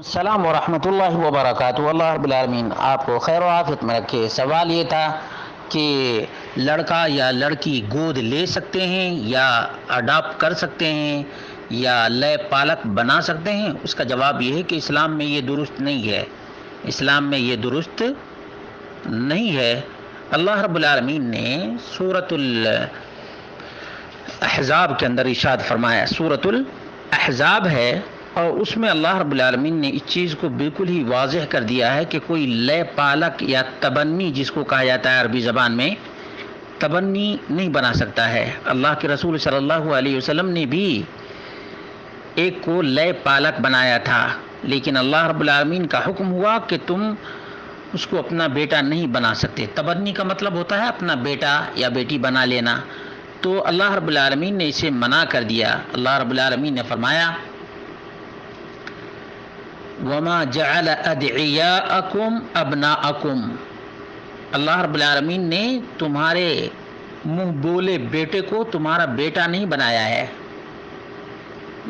السلام ورحمۃ اللہ وبرکاتہ۔ اللہ رب العالمین آپ کو خیر و عافیت میں رکھے۔ سوال یہ تھا کہ لڑکا یا لڑکی گود لے سکتے ہیں یا اڈاپٹ کر سکتے ہیں یا لے پالک بنا سکتے ہیں؟ اس کا جواب یہ ہے کہ اسلام میں یہ درست نہیں ہے، اسلام میں یہ درست نہیں ہے۔ اللہ رب العالمین نے سورۃ الاحزاب کے اندر ارشاد فرمایا، سورۃ الاحزاب ہے، اور اس میں اللہ رب العالمین نے اس چیز کو بالکل ہی واضح کر دیا ہے کہ کوئی لے پالک یا تبنی، جس کو کہا جاتا ہے عربی زبان میں، تبنی نہیں بنا سکتا ہے۔ اللہ کے رسول صلی اللہ علیہ وسلم نے بھی ایک کو لے پالک بنایا تھا، لیکن اللہ رب العالمین کا حکم ہوا کہ تم اس کو اپنا بیٹا نہیں بنا سکتے۔ تبنی کا مطلب ہوتا ہے اپنا بیٹا یا بیٹی بنا لینا، تو اللہ رب العالمین نے اسے منع کر دیا۔ اللہ رب العالمین نے فرمایا وَمَا جَعَلَ أَدْعِيَاءَكُمْ أَبْنَاءَكُمْ، اللہ رب العالمین نے تمہارے منہ بولے بیٹے کو تمہارا بیٹا نہیں بنایا ہے۔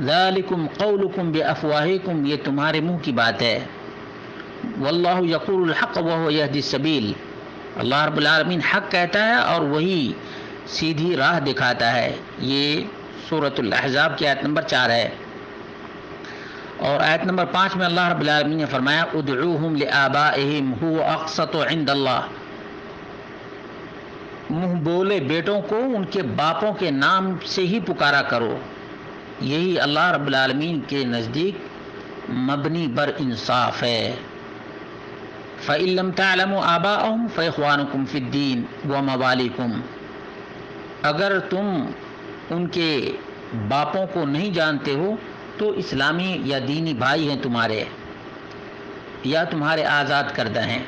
ذَلِكُمْ قَوْلُكُمْ بِأَفْوَاهِكُمْ، یہ تمہارے منہ کی بات ہے۔ وَاللَّهُ يَقُولُ الْحَقَّ وَهُوَ يَهْدِي السَّبِيلَ، اللہ رب العالمین حق کہتا ہے اور وہی سیدھی راہ دکھاتا ہے۔ یہ سورۃ الاحزاب کی آیت نمبر 4 ہے، اور آیت نمبر 5 میں اللہ رب العالمین نے فرمایا ادعوہم لآبائہم هو اقسط عند اللہ، منہ بولے بیٹوں کو ان کے باپوں کے نام سے ہی پکارا کرو، یہی اللہ رب العالمین کے نزدیک مبنی بر انصاف ہے۔ فَإِن لَّمْ تَعْلَمُوا آبَاءَهُمْ فَإِخْوَانُكُمْ فِي الدِّينِ وَمَوَالِيكُمْ، اگر تم ان کے باپوں کو نہیں جانتے ہو تو اسلامی یا دینی بھائی ہیں تمہارے، یا تمہارے آزاد کردہ ہیں۔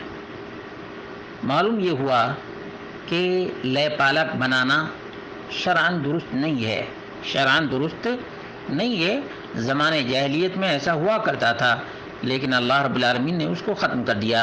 معلوم یہ ہوا کہ لے پالک بنانا شرعاً درست نہیں ہے، شرعاً درست نہیں ہے۔ زمانے جاہلیت میں ایسا ہوا کرتا تھا، لیکن اللہ رب العالمین نے اس کو ختم کر دیا۔